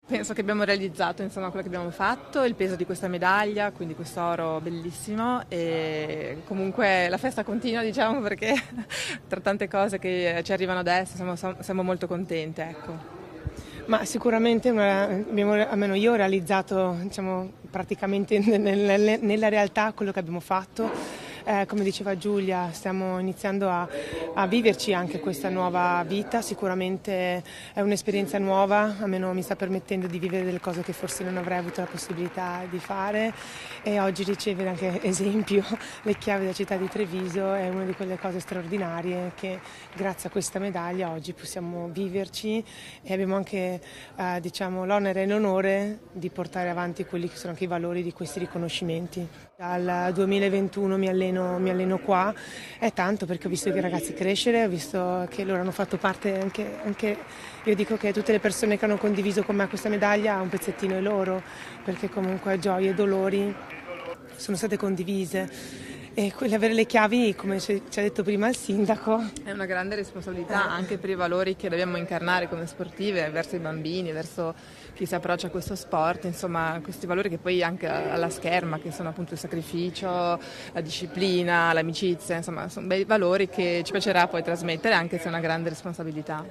Penso che abbiamo realizzato insomma quello che abbiamo fatto, il peso di questa medaglia, quindi questo oro bellissimo e comunque la festa continua diciamo perché tra tante cose che ci arrivano adesso siamo molto contente, ecco. Ma sicuramente almeno io ho realizzato diciamo, praticamente nella realtà quello che abbiamo fatto. Come diceva Giulia, stiamo iniziando a viverci anche questa nuova vita, sicuramente è un'esperienza nuova, almeno mi sta permettendo di vivere delle cose che forse non avrei avuto la possibilità di fare e oggi ricevere anche esempio le chiavi della città di Treviso è una di quelle cose straordinarie che grazie a questa medaglia oggi possiamo viverci e abbiamo anche diciamo, l'onere e l'onore di portare avanti quelli che sono anche i valori di questi riconoscimenti. Dal 2021 mi alleno qua, è tanto perché ho visto i ragazzi crescere, ho visto che loro hanno fatto parte anche io dico che tutte le persone che hanno condiviso con me questa medaglia un pezzettino è loro, perché comunque gioie e dolori sono state condivise. E avere le chiavi, come ci ha detto prima il sindaco, È una grande responsabilità anche per i valori che dobbiamo incarnare come sportive verso i bambini, verso chi si approccia a questo sport, insomma questi valori che poi anche alla scherma, che sono appunto il sacrificio, la disciplina, l'amicizia, insomma sono bei valori che ci piacerà poi trasmettere anche se è una grande responsabilità.